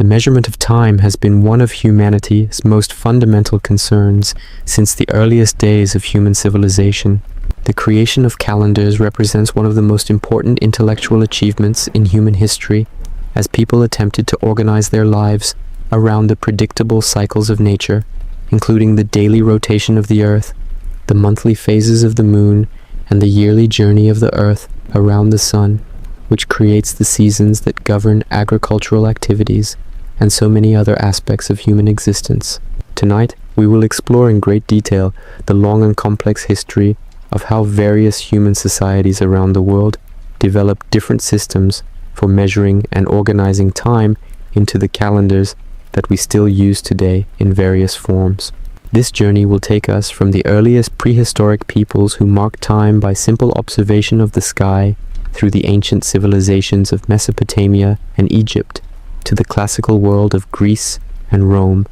The measurement of time has been one of humanity's most fundamental concerns since the earliest days of human civilization. The creation of calendars represents one of the most important intellectual achievements in human history, as people attempted to organize their lives around the predictable cycles of nature, including the daily rotation of the earth, the monthly phases of the moon, and the yearly journey of the earth around the sun, which creates the seasons that govern agricultural activities and so many other aspects of human existence. Tonight, we will explore in great detail the long and complex history of how various human societies around the world developed different systems for measuring and organizing time into the calendars that we still use today in various forms. This journey will take us from the earliest prehistoric peoples who marked time by simple observation of the sky through the ancient civilizations of Mesopotamia and Egypt to the classical world of Greece and Rome,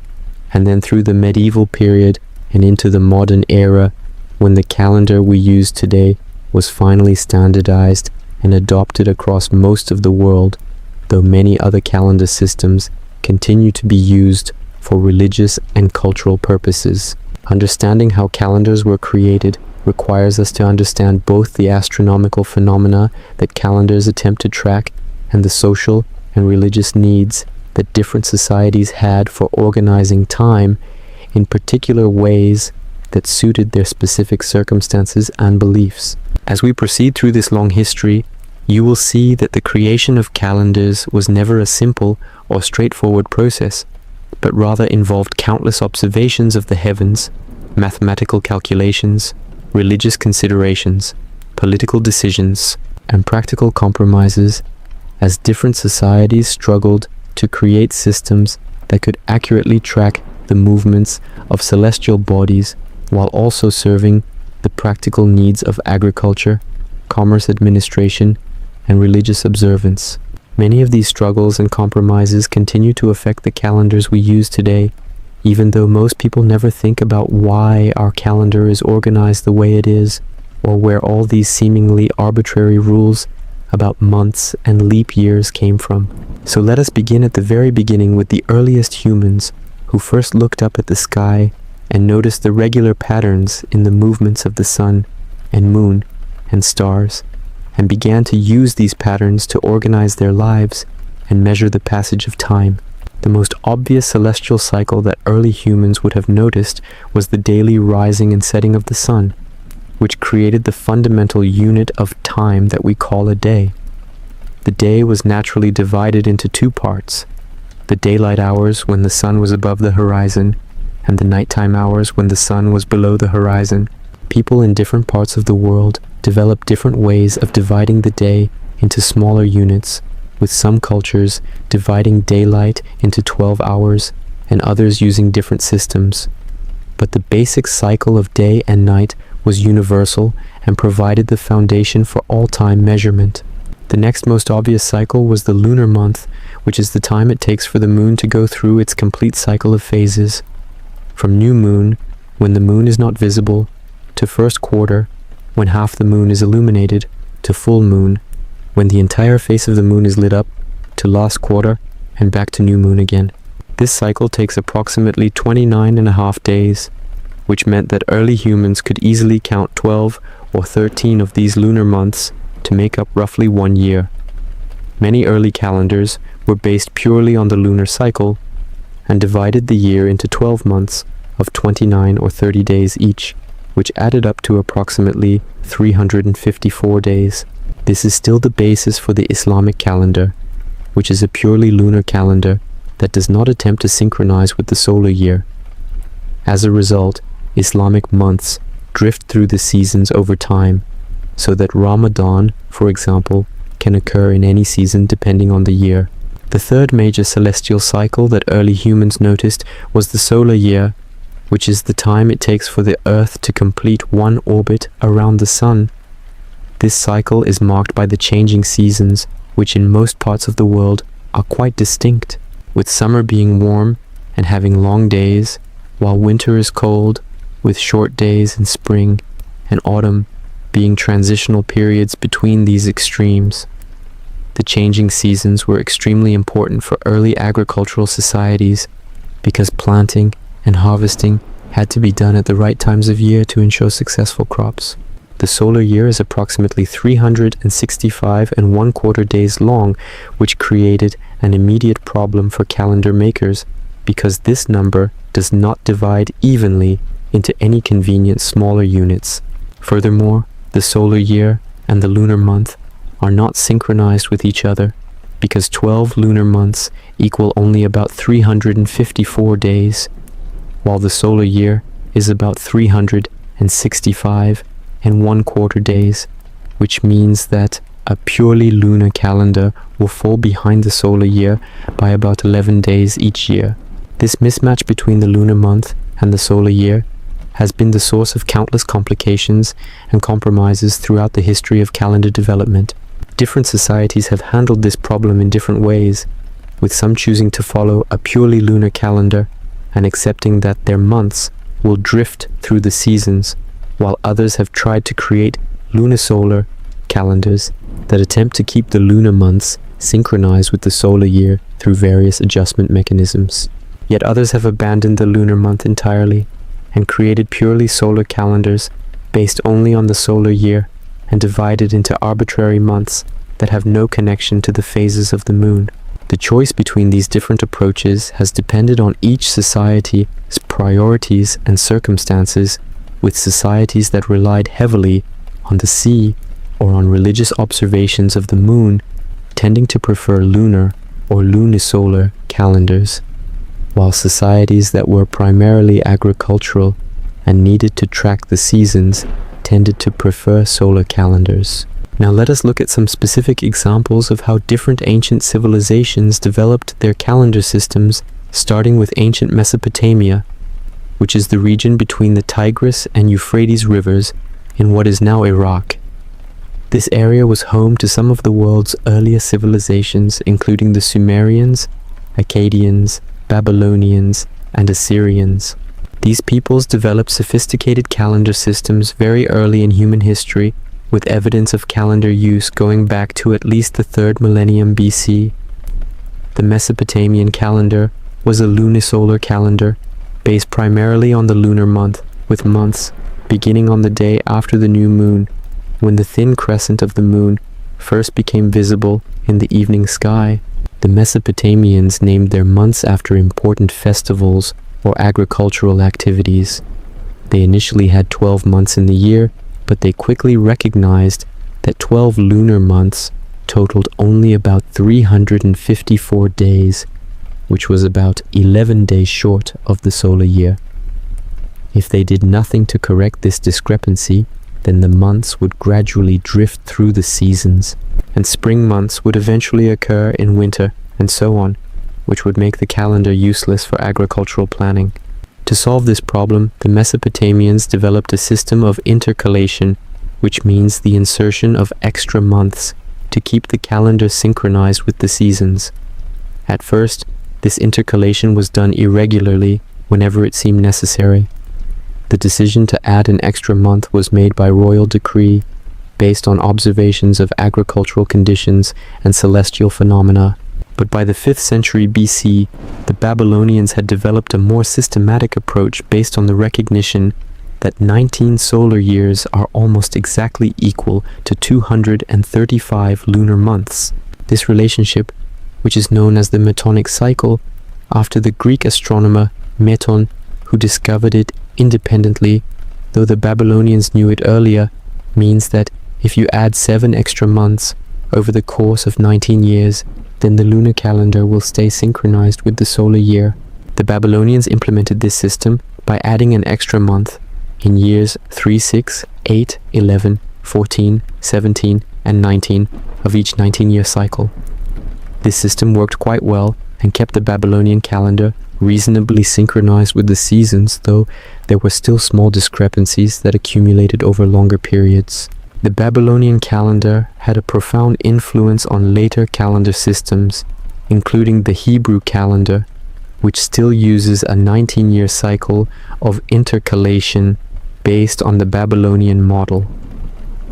and then through the medieval period and into the modern era when the calendar we use today was finally standardized and adopted across most of the world, though many other calendar systems continue to be used for religious and cultural purposes. Understanding how calendars were created requires us to understand both the astronomical phenomena that calendars attempt to track and the social and religious needs that different societies had for organizing time in particular ways that suited their specific circumstances and beliefs. As we proceed through this long history, you will see that the creation of calendars was never a simple or straightforward process, but rather involved countless observations of the heavens, mathematical calculations, religious considerations, political decisions, and practical compromises as different societies struggled to create systems that could accurately track the movements of celestial bodies while also serving the practical needs of agriculture, commerce administration, and religious observance. Many of these struggles and compromises continue to affect the calendars we use today, even though most people never think about why our calendar is organized the way it is, or where all these seemingly arbitrary rules about months and leap years came from. So let us begin at the very beginning with the earliest humans who first looked up at the sky and noticed the regular patterns in the movements of the sun and moon and stars, and began to use these patterns to organize their lives and measure the passage of time. The most obvious celestial cycle that early humans would have noticed was the daily rising and setting of the sun, which created the fundamental unit of time that we call a day. The day was naturally divided into two parts: the daylight hours when the sun was above the horizon, and the nighttime hours when the sun was below the horizon. People in different parts of the world developed different ways of dividing the day into smaller units, with some cultures dividing daylight into 12 hours and others using different systems. But the basic cycle of day and night was universal and provided the foundation for all time measurement. The next most obvious cycle was the lunar month, which is the time it takes for the moon to go through its complete cycle of phases. From new moon, when the moon is not visible, to first quarter, when half the moon is illuminated, to full moon, when the entire face of the moon is lit up, to last quarter, and back to new moon again. This cycle takes approximately 29.5 days, which meant that early humans could easily count 12 or 13 of these lunar months to make up roughly 1 year. Many early calendars were based purely on the lunar cycle and divided the year into 12 months of 29 or 30 days each, which added up to approximately 354 days. This is still the basis for the Islamic calendar, which is a purely lunar calendar that does not attempt to synchronize with the solar year. As a result, Islamic months drift through the seasons over time, so that Ramadan, for example, can occur in any season depending on the year. The third major celestial cycle that early humans noticed was the solar year, which is the time it takes for the Earth to complete one orbit around the Sun. This cycle is marked by the changing seasons, which in most parts of the world are quite distinct, with summer being warm and having long days, while winter is cold, with short days in spring, and autumn being transitional periods between these extremes. The changing seasons were extremely important for early agricultural societies because planting and harvesting had to be done at the right times of year to ensure successful crops. The solar year is approximately 365 and 1/4 days long, which created an immediate problem for calendar makers because this number does not divide evenly into any convenient smaller units. Furthermore, the solar year and the lunar month are not synchronized with each other because 12 lunar months equal only about 354 days, while the solar year is about 365 and 1/4 days, which means that a purely lunar calendar will fall behind the solar year by about 11 days each year. This mismatch between the lunar month and the solar year has been the source of countless complications and compromises throughout the history of calendar development. Different societies have handled this problem in different ways, with some choosing to follow a purely lunar calendar and accepting that their months will drift through the seasons, while others have tried to create lunisolar calendars that attempt to keep the lunar months synchronized with the solar year through various adjustment mechanisms. Yet others have abandoned the lunar month entirely and created purely solar calendars based only on the solar year and divided into arbitrary months that have no connection to the phases of the moon. The choice between these different approaches has depended on each society's priorities and circumstances, with societies that relied heavily on the sea or on religious observations of the moon tending to prefer lunar or lunisolar calendars, while societies that were primarily agricultural and needed to track the seasons tended to prefer solar calendars. Now let us look at some specific examples of how different ancient civilizations developed their calendar systems, starting with ancient Mesopotamia, which is the region between the Tigris and Euphrates rivers in what is now Iraq. This area was home to some of the world's earliest civilizations, including the Sumerians, Akkadians, Babylonians, and Assyrians. These peoples developed sophisticated calendar systems very early in human history, with evidence of calendar use going back to at least the 3rd millennium BC. The Mesopotamian calendar was a lunisolar calendar based primarily on the lunar month, with months beginning on the day after the new moon, when the thin crescent of the moon first became visible in the evening sky. The Mesopotamians named their months after important festivals or agricultural activities. They initially had 12 months in the year, but they quickly recognized that 12 lunar months totaled only about 354 days, which was about 11 days short of the solar year. If they did nothing to correct this discrepancy, then the months would gradually drift through the seasons, and spring months would eventually occur in winter, and so on, which would make the calendar useless for agricultural planning. To solve this problem, the Mesopotamians developed a system of intercalation, which means the insertion of extra months to keep the calendar synchronized with the seasons. At first, this intercalation was done irregularly whenever it seemed necessary. The decision to add an extra month was made by royal decree, based on observations of agricultural conditions and celestial phenomena. But by the 5th century BC, the Babylonians had developed a more systematic approach based on the recognition that 19 solar years are almost exactly equal to 235 lunar months. This relationship, which is known as the Metonic cycle, after the Greek astronomer Meton, who discovered it independently, though the Babylonians knew it earlier, means that if you add 7 extra months over the course of 19 years, then the lunar calendar will stay synchronized with the solar year. The Babylonians implemented this system by adding an extra month in years 3, 6, 8, 11, 14, 17, and 19 of each 19-year cycle. This system worked quite well and kept the Babylonian calendar reasonably synchronized with the seasons, though there were still small discrepancies that accumulated over longer periods. The Babylonian calendar had a profound influence on later calendar systems, including the Hebrew calendar, which still uses a 19-year cycle of intercalation based on the Babylonian model.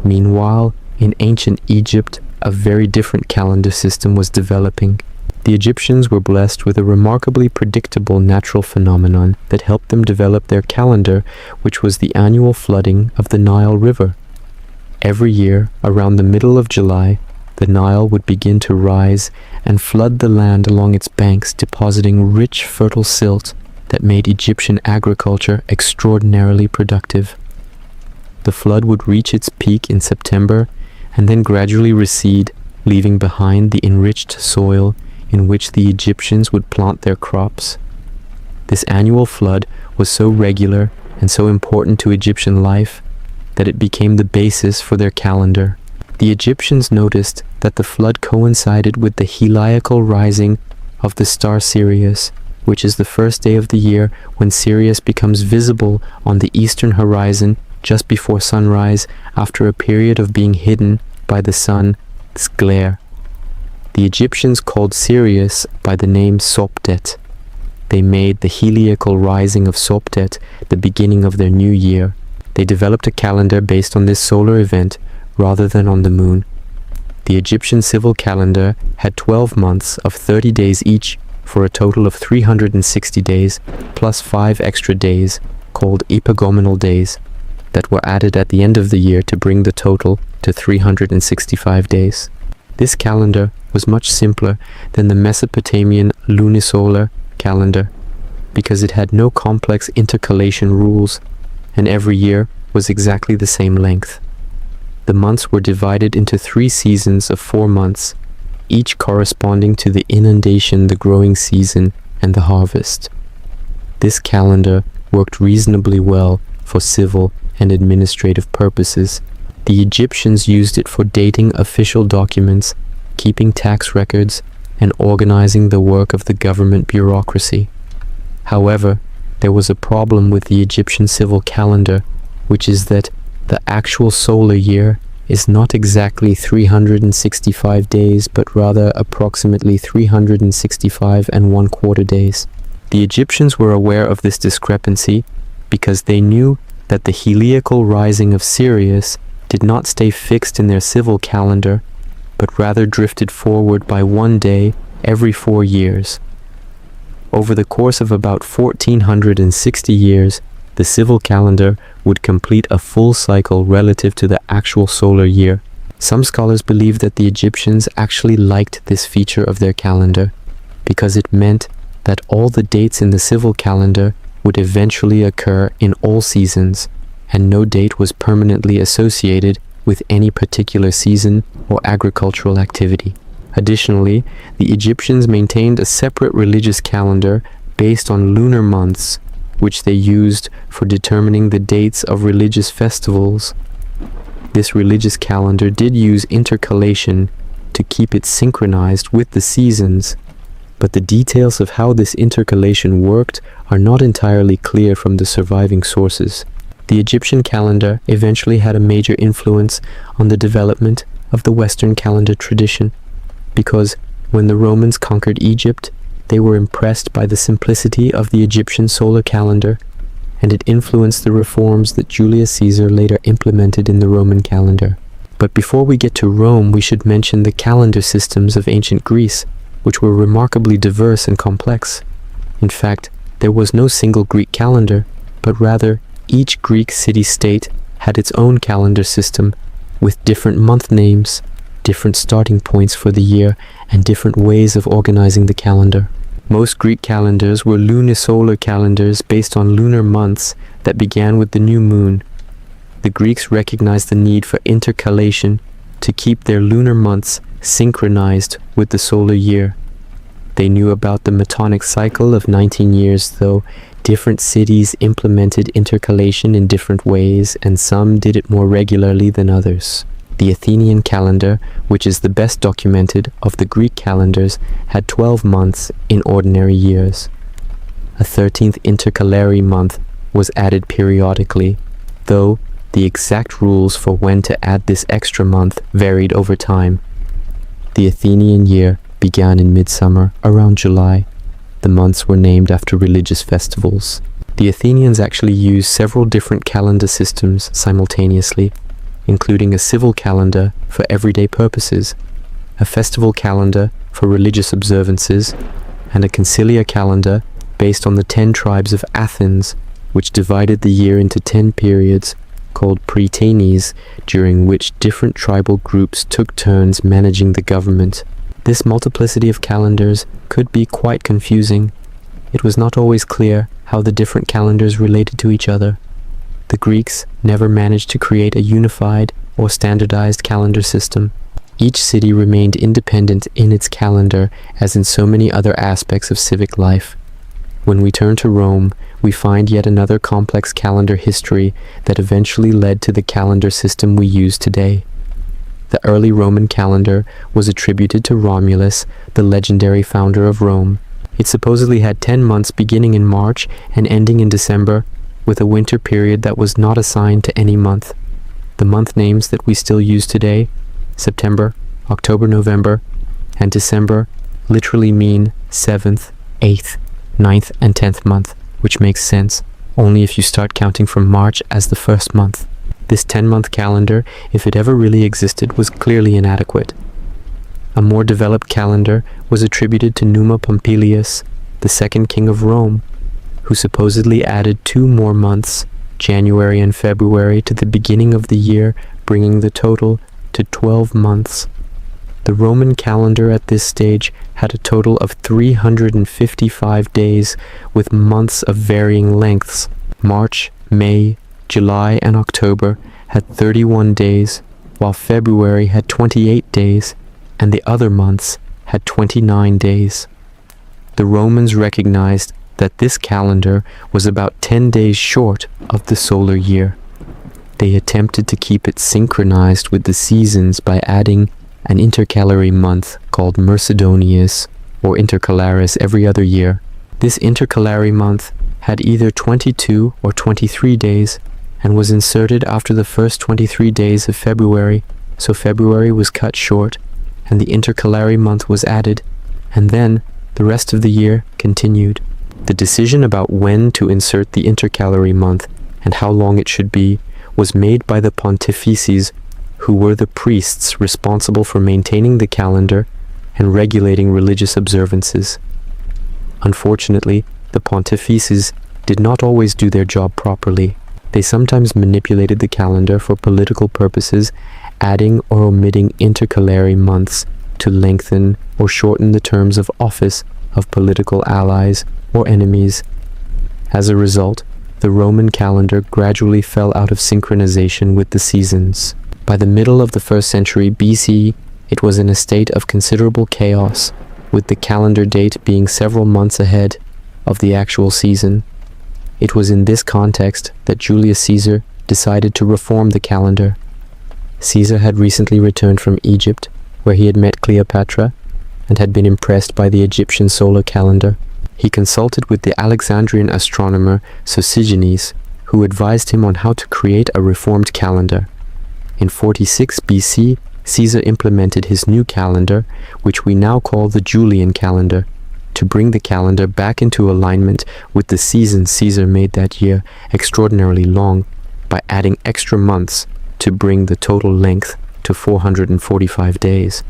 Meanwhile, in ancient Egypt, a very different calendar system was developing. The Egyptians were blessed with a remarkably predictable natural phenomenon that helped them develop their calendar, which was the annual flooding of the Nile River. Every year, around the middle of July, the Nile would begin to rise and flood the land along its banks, depositing rich, fertile silt that made Egyptian agriculture extraordinarily productive. The flood would reach its peak in September and then gradually recede, leaving behind the enriched soil in which the Egyptians would plant their crops. This annual flood was so regular and so important to Egyptian life that it became the basis for their calendar. The Egyptians noticed that the flood coincided with the heliacal rising of the star Sirius, which is the first day of the year when Sirius becomes visible on the eastern horizon just before sunrise after a period of being hidden by the sun's glare. The Egyptians called Sirius by the name Sopdet. They made the heliacal rising of Sopdet the beginning of their new year. They developed a calendar based on this solar event rather than on the moon. The Egyptian civil calendar had 12 months of 30 days each for a total of 360 days plus 5 extra days called epagomenal days that were added at the end of the year to bring the total to 365 days. This calendar was much simpler than the Mesopotamian lunisolar calendar because it had no complex intercalation rules, and every year was exactly the same length. The months were divided into 3 seasons of 4 months, each corresponding to the inundation, the growing season, and the harvest. This calendar worked reasonably well for civil and administrative purposes. The Egyptians used it for dating official documents, keeping tax records, and organizing the work of the government bureaucracy. However, there was a problem with the Egyptian civil calendar, which is that the actual solar year is not exactly 365 days, but rather approximately 365 and 1/4 days. The Egyptians were aware of this discrepancy because they knew that the heliacal rising of Sirius did not stay fixed in their civil calendar, but rather drifted forward by 1 day every 4 years. Over the course of about 1460 years, the civil calendar would complete a full cycle relative to the actual solar year. Some scholars believe that the Egyptians actually liked this feature of their calendar because it meant that all the dates in the civil calendar would eventually occur in all seasons, and no date was permanently associated with any particular season or agricultural activity. Additionally, the Egyptians maintained a separate religious calendar based on lunar months, which they used for determining the dates of religious festivals. This religious calendar did use intercalation to keep it synchronized with the seasons, but the details of how this intercalation worked are not entirely clear from the surviving sources. The Egyptian calendar eventually had a major influence on the development of the Western calendar tradition, because when the Romans conquered Egypt, they were impressed by the simplicity of the Egyptian solar calendar, and it influenced the reforms that Julius Caesar later implemented in the Roman calendar. But before we get to Rome, we should mention the calendar systems of ancient Greece, which were remarkably diverse and complex. In fact, there was no single Greek calendar, but rather each Greek city-state had its own calendar system with different month names, different starting points for the year, and different ways of organizing the calendar. Most Greek calendars were lunisolar calendars based on lunar months that began with the new moon. The Greeks recognized the need for intercalation to keep their lunar months synchronized with the solar year. They knew about the Metonic cycle of 19 years, though different cities implemented intercalation in different ways, and some did it more regularly than others. The Athenian calendar, which is the best documented of the Greek calendars, had 12 months in ordinary years. A 13th intercalary month was added periodically, though the exact rules for when to add this extra month varied over time. The Athenian year began in midsummer, around July. The months were named after religious festivals. The Athenians actually used several different calendar systems simultaneously, including a civil calendar for everyday purposes a festival calendar for religious observances, and a conciliar calendar based on the 10 tribes of Athens, which divided the year into 10 periods called praetanes, during which different tribal groups took turns managing the government. This multiplicity of calendars could be quite confusing. It was not always clear how the different calendars related to each other. The Greeks never managed to create a unified or standardized calendar system. Each city remained independent in its calendar, as in so many other aspects of civic life. When we turn to Rome, we find yet another complex calendar history that eventually led to the calendar system we use today. The early Roman calendar was attributed to Romulus, the legendary founder of Rome. It supposedly had 10 months beginning in March and ending in December, with a winter period that was not assigned to any month. The month names that we still use today, September, October, November, and December, literally mean 7th, 8th, 9th, and 10th month, which makes sense only if you start counting from March as the first month. This 10-month calendar, if it ever really existed, was clearly inadequate. A more developed calendar was attributed to Numa Pompilius, the second king of Rome, who supposedly added 2 more months, January and February, to the beginning of the year, bringing the total to 12 months. The Roman calendar at this stage had a total of 355 days, with months of varying lengths. March, May, July, and October had 31 days, while February had 28 days, and the other months had 29 days. The Romans recognized that this calendar was about 10 days short of the solar year. They attempted to keep it synchronized with the seasons by adding an intercalary month called Mercedonius or Intercalaris every other year. This intercalary month had either 22 or 23 days and was inserted after the first 23 days of February, so February was cut short and the intercalary month was added, and then the rest of the year continued. The decision about when to insert the intercalary month and how long it should be was made by the pontifices, who were the priests responsible for maintaining the calendar and regulating religious observances. Unfortunately, the pontifices did not always do their job properly. They sometimes manipulated the calendar for political purposes, adding or omitting intercalary months to lengthen or shorten the terms of office of political allies or enemies. As a result, the Roman calendar gradually fell out of synchronization with the seasons. By the middle of the 1st century BC, it was in a state of considerable chaos, with the calendar date being several months ahead of the actual season. It was in this context that Julius Caesar decided to reform the calendar. Caesar had recently returned from Egypt, where he had met Cleopatra, and had been impressed by the Egyptian solar calendar. He consulted with the Alexandrian astronomer Sosigenes, who advised him on how to create a reformed calendar. In 46 BC, Caesar implemented his new calendar, which we now call the Julian calendar, to bring the calendar back into alignment with the seasons Caesar made that year extraordinarily long by adding extra months to bring the total length to 445 days.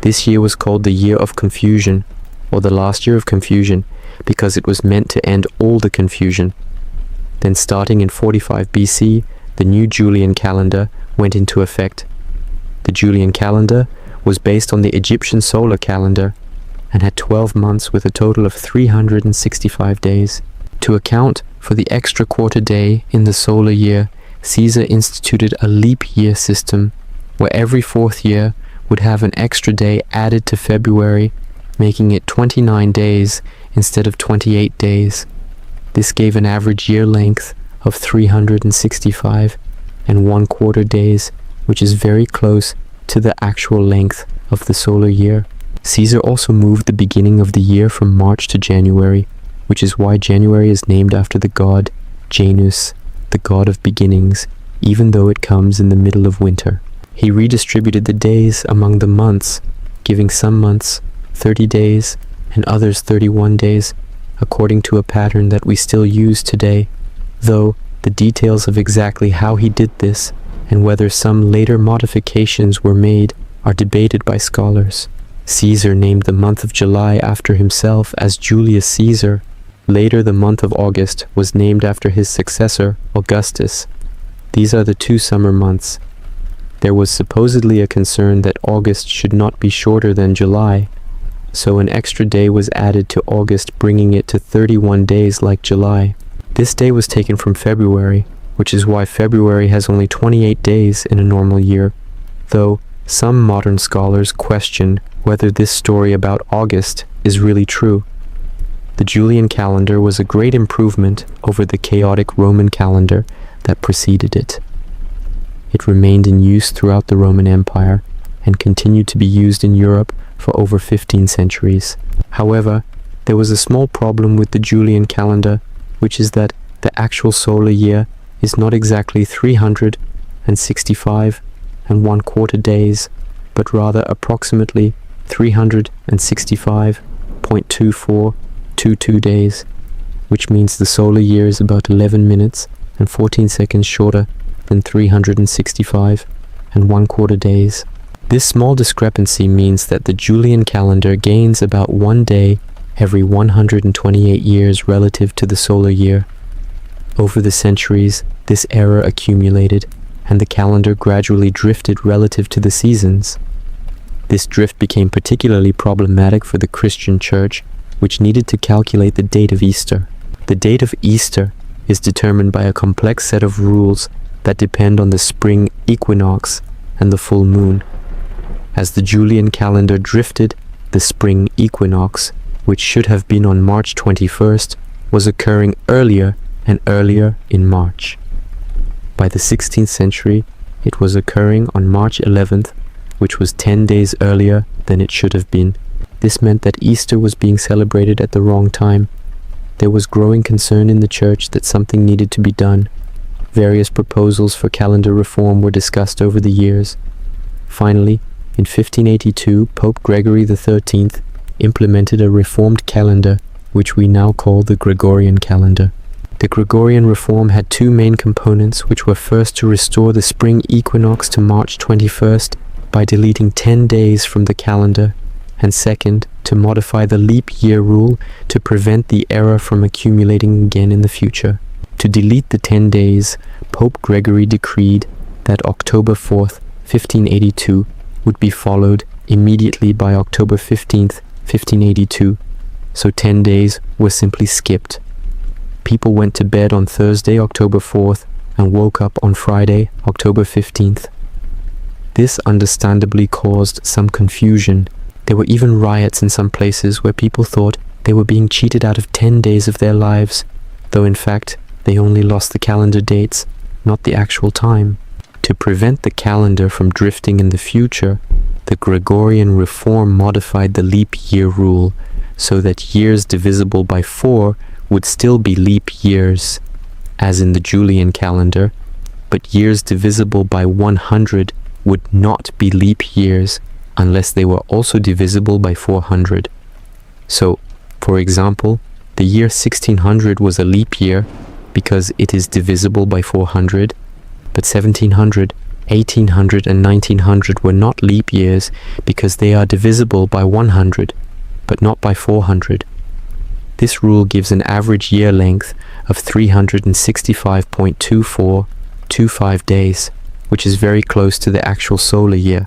This year was called the Year of Confusion, or the last year of confusion, because it was meant to end all the confusion. Then starting in 45 BC, the new Julian calendar went into effect. The Julian calendar was based on the Egyptian solar calendar and had 12 months with a total of 365 days. To account for the extra quarter day in the solar year, Caesar instituted a leap year system where every 4th year would have an extra day added to February, making it 29 days instead of 28 days. This gave an average year length of 365 and 1/4 days, which is very close to the actual length of the solar year. Caesar also moved the beginning of the year from March to January, which is why January is named after the god Janus, the god of beginnings, even though it comes in the middle of winter. He redistributed the days among the months, giving some months 30 days and others 31 days, according to a pattern that we still use today, though the details of exactly how he did this and whether some later modifications were made are debated by scholars. Caesar named the month of July after himself as Julius Caesar. Later, the month of August was named after his successor, Augustus. These are the two summer months. There was supposedly a concern that August should not be shorter than July, so an extra day was added to August, bringing it to 31 days like July. This day was taken from February, which is why February has only 28 days in a normal year, though some modern scholars question whether this story about August is really true. The Julian calendar was a great improvement over the chaotic Roman calendar that preceded it. It remained in use throughout the Roman Empire and continued to be used in Europe for over 15 centuries. However, there was a small problem with the Julian calendar, which is that the actual solar year is not exactly 365 and 1/4 days, but rather approximately 365.2422 days, which means the solar year is about 11 minutes and 14 seconds shorter than 365 and 1/4 days. This small discrepancy means that the Julian calendar gains about 1 day every 128 years relative to the solar year. Over the centuries, this error accumulated, and the calendar gradually drifted relative to the seasons. This drift became particularly problematic for the Christian Church, which needed to calculate the date of Easter. The date of Easter is determined by a complex set of rules that depend on the spring equinox and the full moon. As the Julian calendar drifted, the spring equinox, which should have been on March 21st, was occurring earlier and earlier in March. By the 16th century, it was occurring on March 11th, which was 10 days earlier than it should have been. This meant that Easter was being celebrated at the wrong time. There was growing concern in the church that something needed to be done. Various proposals for calendar reform were discussed over the years. Finally, in 1582, Pope Gregory XIII implemented a reformed calendar, which we now call the Gregorian calendar. The Gregorian reform had two main components, which were first to restore the spring equinox to March 21st by deleting 10 days from the calendar, and second, to modify the leap year rule to prevent the error from accumulating again in the future. To delete the 10 days, Pope Gregory decreed that October 4th, 1582, would be followed immediately by October 15th, 1582, so 10 days were simply skipped. People went to bed on Thursday, October 4th, and woke up on Friday, October 15th. This understandably caused some confusion. There were even riots in some places where people thought they were being cheated out of 10 days of their lives, though in fact they only lost the calendar dates, not the actual time. To prevent the calendar from drifting in the future, the Gregorian reform modified the leap year rule so that years divisible by 4 would still be leap years, as in the Julian calendar, but years divisible by 100 would not be leap years unless they were also divisible by 400. So, for example, the year 1600 was a leap year because it is divisible by 400, but 1700, 1800 and 1900 were not leap years because they are divisible by 100, but not by 400. This rule gives an average year length of 365.2425 days, which is very close to the actual solar year,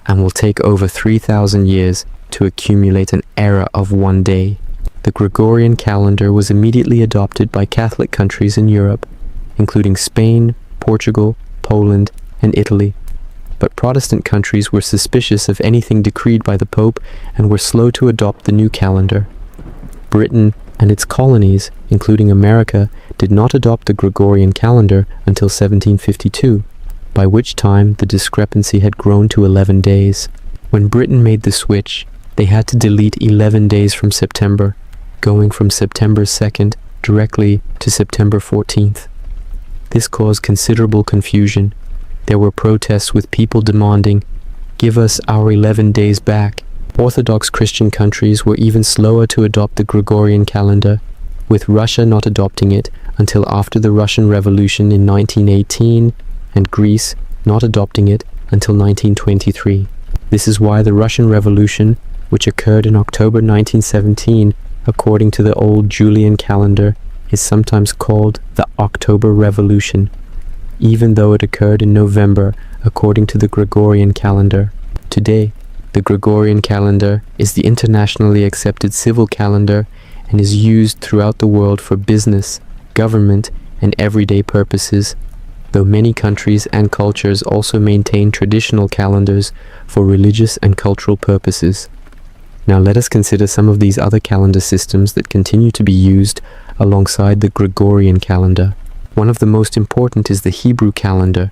and will take over 3,000 years to accumulate an error of 1 day. The Gregorian calendar was immediately adopted by Catholic countries in Europe, including Spain, Portugal, Poland, and Italy. But Protestant countries were suspicious of anything decreed by the Pope and were slow to adopt the new calendar. Britain and its colonies, including America, did not adopt the Gregorian calendar until 1752, by which time the discrepancy had grown to 11 days. When Britain made the switch, they had to delete 11 days from September, going from September 2nd directly to September 14th. This caused considerable confusion. There were protests with people demanding, "Give us our 11 days back." Orthodox Christian countries were even slower to adopt the Gregorian calendar, with Russia not adopting it until after the Russian Revolution in 1918 and Greece not adopting it until 1923. This is why the Russian Revolution, which occurred in October 1917, according to the old Julian calendar, is sometimes called the October Revolution, even though it occurred in November according to the Gregorian calendar. Today, the Gregorian calendar is the internationally accepted civil calendar and is used throughout the world for business, government, and everyday purposes, though many countries and cultures also maintain traditional calendars for religious and cultural purposes. Now let us consider some of these other calendar systems that continue to be used alongside the Gregorian calendar. One of the most important is the Hebrew calendar,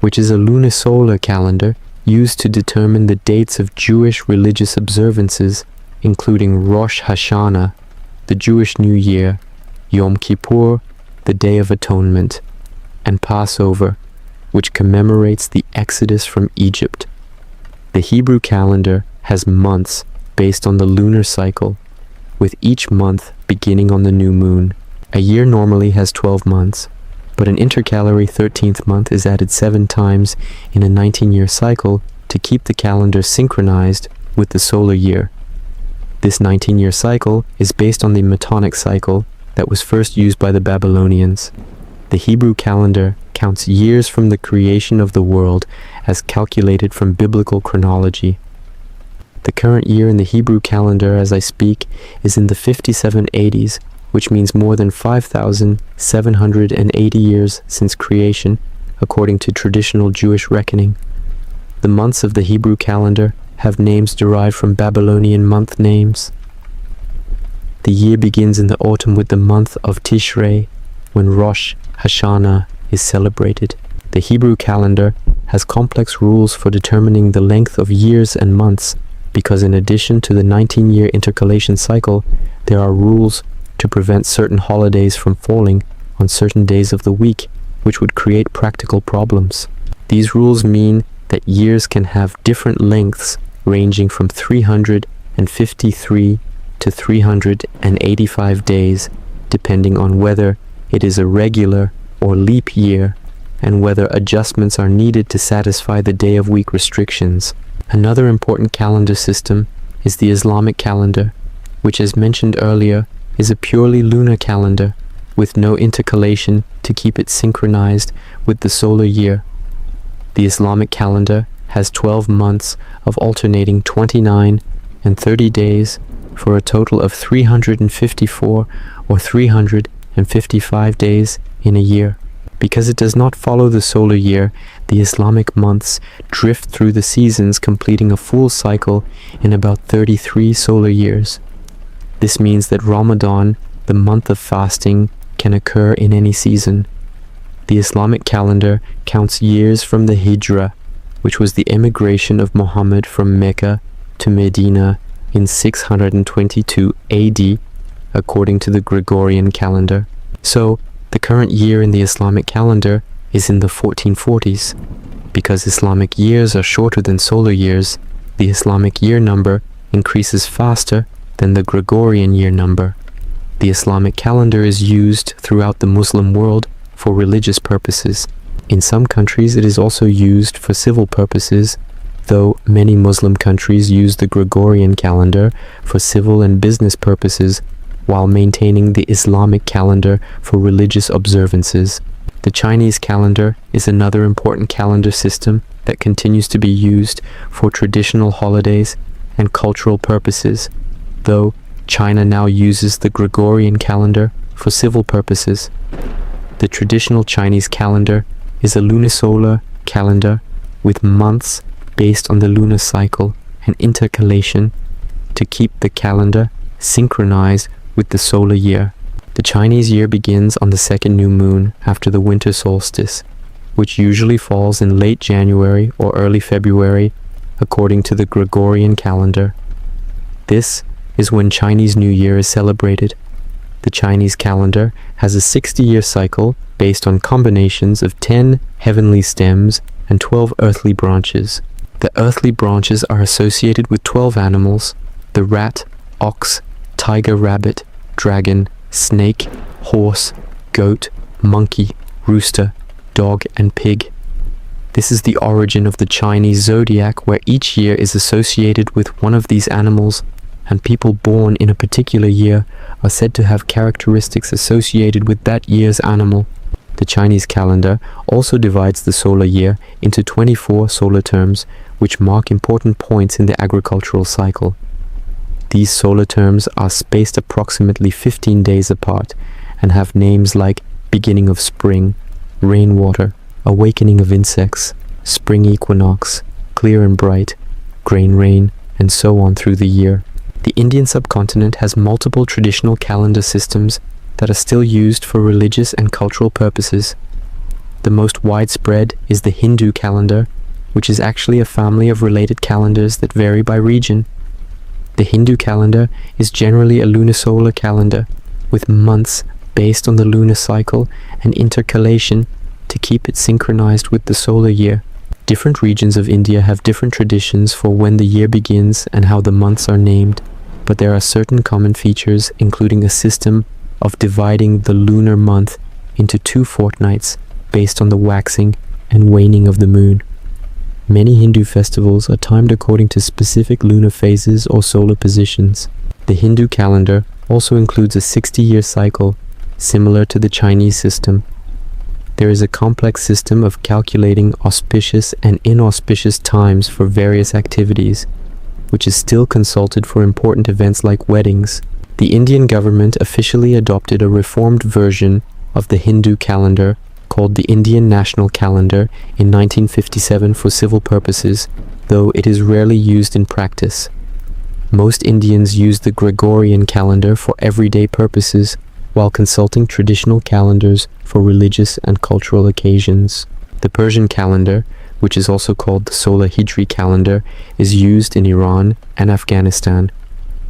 which is a lunisolar calendar used to determine the dates of Jewish religious observances, including Rosh Hashanah, the Jewish New Year, Yom Kippur, the Day of Atonement, and Passover, which commemorates the Exodus from Egypt. The Hebrew calendar has months based on the lunar cycle, with each month beginning on the new moon. A year normally has 12 months, but an intercalary 13th month is added 7 times in a 19-year cycle to keep the calendar synchronized with the solar year. This 19-year cycle is based on the Metonic cycle that was first used by the Babylonians. The Hebrew calendar counts years from the creation of the world as calculated from biblical chronology. The current year in the Hebrew calendar as I speak is in the 5780s, which means more than 5,780 years since creation, according to traditional Jewish reckoning. The months of the Hebrew calendar have names derived from Babylonian month names. The year begins in the autumn with the month of Tishrei, when Rosh Hashanah is celebrated. The Hebrew calendar has complex rules for determining the length of years and months, because in addition to the 19-year intercalation cycle, there are rules to prevent certain holidays from falling on certain days of the week, which would create practical problems. These rules mean that years can have different lengths ranging from 353 to 385 days, depending on whether it is a regular or leap year, and whether adjustments are needed to satisfy the day of week restrictions. Another important calendar system is the Islamic calendar, which, as mentioned earlier, is a purely lunar calendar with no intercalation to keep it synchronized with the solar year. The Islamic calendar has 12 months of alternating 29 and 30 days for a total of 354 or 355 days in a year. Because it does not follow the solar year, the Islamic months drift through the seasons, completing a full cycle in about 33 solar years. This means that Ramadan, the month of fasting, can occur in any season. The Islamic calendar counts years from the Hijra, which was the emigration of Muhammad from Mecca to Medina in 622 AD, according to the Gregorian calendar. So, the current year in the Islamic calendar is in the 1440s. Because Islamic years are shorter than solar years, the Islamic year number increases faster than the Gregorian year number. The Islamic calendar is used throughout the Muslim world for religious purposes. In some countries it is also used for civil purposes, though many Muslim countries use the Gregorian calendar for civil and business purposes, while maintaining the Islamic calendar for religious observances. The Chinese calendar is another important calendar system that continues to be used for traditional holidays and cultural purposes, though China now uses the Gregorian calendar for civil purposes. The traditional Chinese calendar is a lunisolar calendar with months based on the lunar cycle and intercalation to keep the calendar synchronized with the solar year. The Chinese year begins on the second new moon after the winter solstice, which usually falls in late January or early February, according to the Gregorian calendar. This is when Chinese New Year is celebrated. The Chinese calendar has a 60-year cycle based on combinations of 10 heavenly stems and 12 earthly branches. The earthly branches are associated with 12 animals: the rat, ox, tiger, rabbit, dragon, snake, horse, goat, monkey, rooster, dog, and pig. This is the origin of the Chinese zodiac, where each year is associated with one of these animals, and people born in a particular year are said to have characteristics associated with that year's animal. The Chinese calendar also divides the solar year into 24 solar terms, which mark important points in the agricultural cycle. These solar terms are spaced approximately 15 days apart and have names like beginning of spring, rainwater, awakening of insects, spring equinox, clear and bright, grain rain, and so on through the year. The Indian subcontinent has multiple traditional calendar systems that are still used for religious and cultural purposes. The most widespread is the Hindu calendar, which is actually a family of related calendars that vary by region. The Hindu calendar is generally a lunisolar calendar, with months based on the lunar cycle and intercalation to keep it synchronized with the solar year. Different regions of India have different traditions for when the year begins and how the months are named, but there are certain common features, including a system of dividing the lunar month into 2 fortnights based on the waxing and waning of the moon. Many Hindu festivals are timed according to specific lunar phases or solar positions. The Hindu calendar also includes a 60-year cycle, similar to the Chinese system. There is a complex system of calculating auspicious and inauspicious times for various activities, which is still consulted for important events like weddings. The Indian government officially adopted a reformed version of the Hindu calendar called the Indian National Calendar in 1957 for civil purposes, though it is rarely used in practice. Most Indians use the Gregorian calendar for everyday purposes, while consulting traditional calendars for religious and cultural occasions. The Persian calendar, which is also called the solar Hijri calendar, is used in Iran and Afghanistan.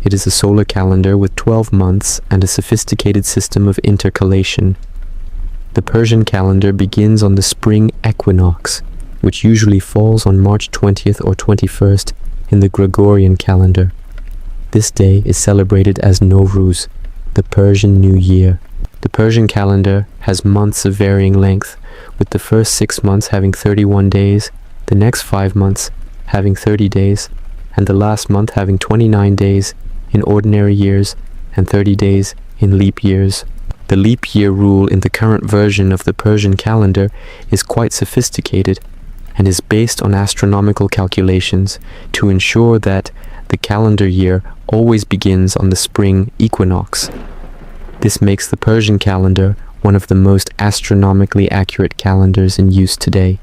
It is a solar calendar with 12 months and a sophisticated system of intercalation. The Persian calendar begins on the spring equinox, which usually falls on March 20th or 21st in the Gregorian calendar. This day is celebrated as Nowruz, the Persian New Year. The Persian calendar has months of varying length, with the first 6 months having 31 days, the next 5 months having 30 days, and the last month having 29 days in ordinary years and 30 days in leap years. The leap year rule in the current version of the Persian calendar is quite sophisticated and is based on astronomical calculations to ensure that the calendar year always begins on the spring equinox. This makes the Persian calendar one of the most astronomically accurate calendars in use today.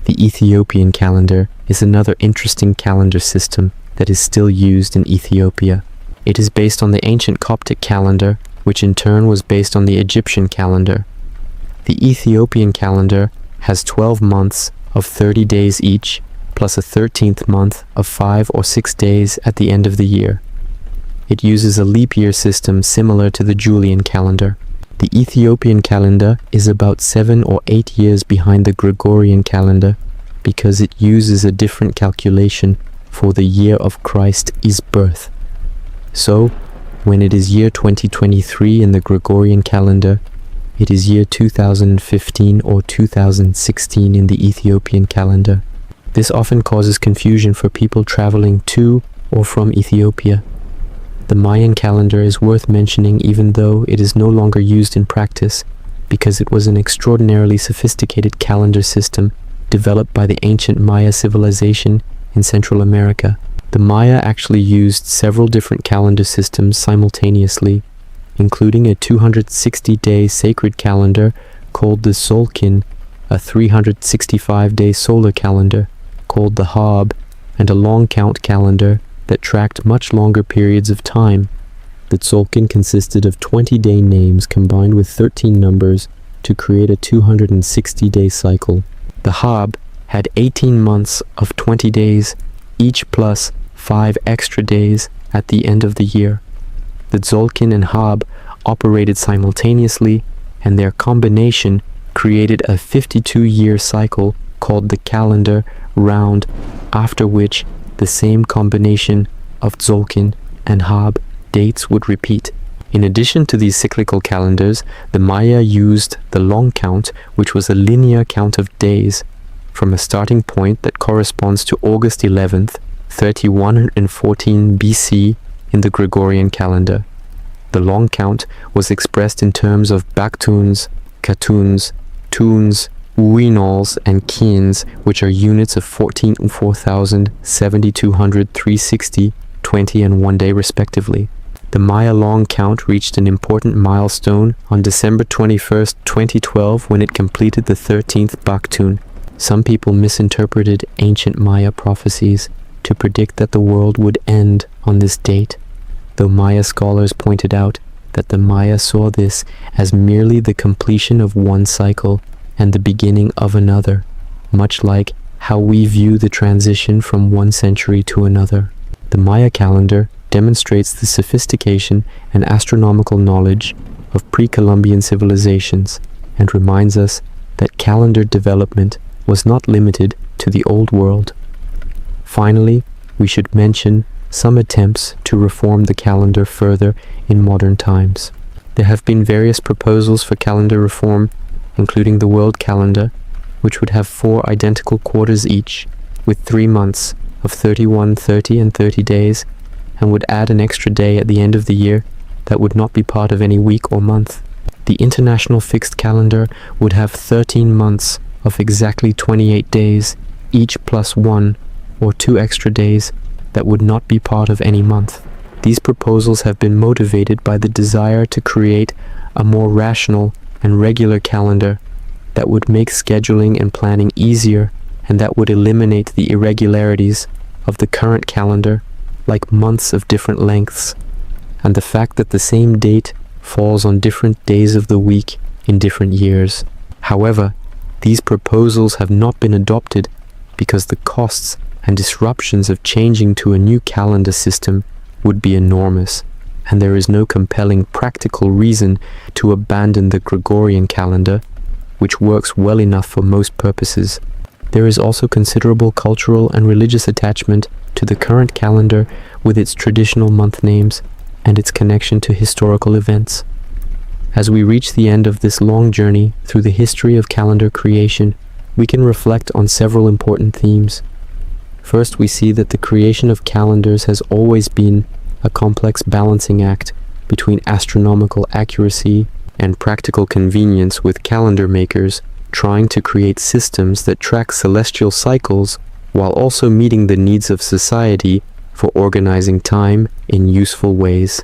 The Ethiopian calendar is another interesting calendar system that is still used in Ethiopia. It is based on the ancient Coptic calendar, which in turn was based on the Egyptian calendar. The Ethiopian calendar has 12 months of 30 days each, plus a 13th month of 5 or 6 days at the end of the year. It uses a leap year system similar to the Julian calendar. The Ethiopian calendar is about 7 or 8 years behind the Gregorian calendar because it uses a different calculation for the year of Christ's birth. So, when it is year 2023 in the Gregorian calendar, it is year 2015 or 2016 in the Ethiopian calendar. This often causes confusion for people traveling to or from Ethiopia. The Mayan calendar is worth mentioning even though it is no longer used in practice, because it was an extraordinarily sophisticated calendar system developed by the ancient Maya civilization in Central America. The Maya actually used several different calendar systems simultaneously, including a 260-day sacred calendar called the Tzolk'in, a 365-day solar calendar called the Hab, and a long count calendar that tracked much longer periods of time. The Tzolk'in consisted of 20-day names combined with 13 numbers to create a 260-day cycle. The Hab had 18 months of 20 days, each plus 5 extra days at the end of the year. The Tzolk'in and Hab operated simultaneously, and their combination created a 52-year cycle called the calendar round, after which the same combination of Tzolk'in and Hab dates would repeat. In addition to these cyclical calendars, the Maya used the long count, which was a linear count of days. from a starting point that corresponds to August 11th, 3114 BC in the Gregorian calendar. The long count was expressed in terms of baktuns, katuns, tuns, uinols, and kins, which are units of 4000, 7200, 360, 20, and 1 day respectively. The Maya long count reached an important milestone on December 21st, 2012, when it completed the 13th baktun. Some people misinterpreted ancient Maya prophecies to predict that the world would end on this date, though Maya scholars pointed out that the Maya saw this as merely the completion of one cycle and the beginning of another, much like how we view the transition from one century to another. The Maya calendar demonstrates the sophistication and astronomical knowledge of pre-Columbian civilizations and reminds us that calendar development was not limited to the Old World. Finally, we should mention some attempts to reform the calendar further in modern times. There have been various proposals for calendar reform, including the world calendar, which would have 4 identical quarters each, with 3 months of 31, 30, and 30 days, and would add an extra day at the end of the year that would not be part of any week or month. The international fixed calendar would have 13 months of exactly 28 days, each plus 1 or 2 extra days that would not be part of any month. These proposals have been motivated by the desire to create a more rational and regular calendar that would make scheduling and planning easier, and that would eliminate the irregularities of the current calendar, like months of different lengths, and the fact that the same date falls on different days of the week in different years. However, these proposals have not been adopted because the costs and disruptions of changing to a new calendar system would be enormous, and there is no compelling practical reason to abandon the Gregorian calendar, which works well enough for most purposes. There is also considerable cultural and religious attachment to the current calendar with its traditional month names and its connection to historical events. As we reach the end of this long journey through the history of calendar creation, we can reflect on several important themes. First, we see that the creation of calendars has always been a complex balancing act between astronomical accuracy and practical convenience, with calendar makers trying to create systems that track celestial cycles while also meeting the needs of society for organizing time in useful ways.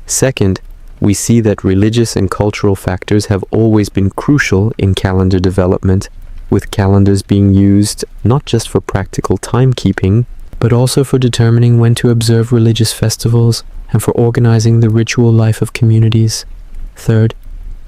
Second, we see that religious and cultural factors have always been crucial in calendar development, with calendars being used not just for practical timekeeping, but also for determining when to observe religious festivals and for organizing the ritual life of communities. Third,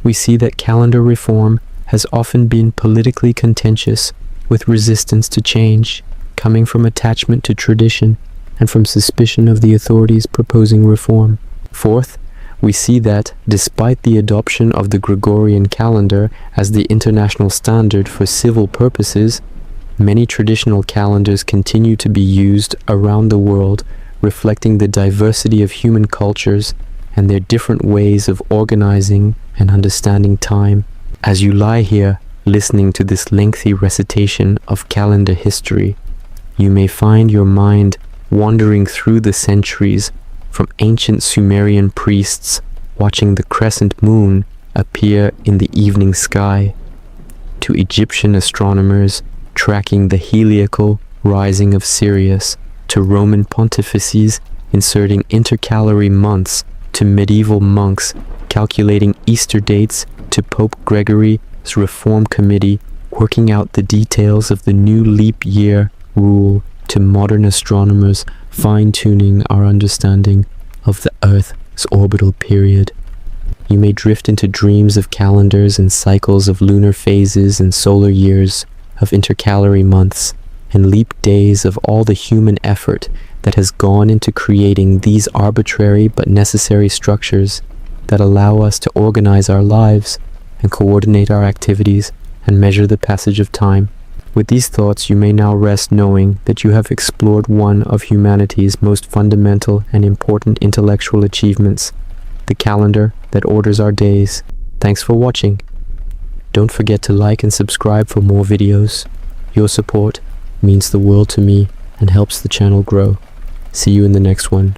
we see that calendar reform has often been politically contentious, with resistance to change coming from attachment to tradition and from suspicion of the authorities proposing reform. Fourth, we see that, despite the adoption of the Gregorian calendar as the international standard for civil purposes, many traditional calendars continue to be used around the world, reflecting the diversity of human cultures and their different ways of organizing and understanding time. As you lie here, listening to this lengthy recitation of calendar history, you may find your mind wandering through the centuries, from ancient Sumerian priests watching the crescent moon appear in the evening sky, to Egyptian astronomers tracking the heliacal rising of Sirius, to Roman pontifices inserting intercalary months, to medieval monks calculating Easter dates, to Pope Gregory's Reform Committee working out the details of the new leap year rule, to modern astronomers fine-tuning our understanding of the Earth's orbital period. You may drift into dreams of calendars and cycles of lunar phases and solar years, of intercalary months and leap days, of all the human effort that has gone into creating these arbitrary but necessary structures that allow us to organize our lives and coordinate our activities and measure the passage of time. With these thoughts, you may now rest knowing that you have explored one of humanity's most fundamental and important intellectual achievements, the calendar that orders our days. Thanks for watching. Don't forget to like and subscribe for more videos. Your support means the world to me and helps the channel grow. See you in the next one.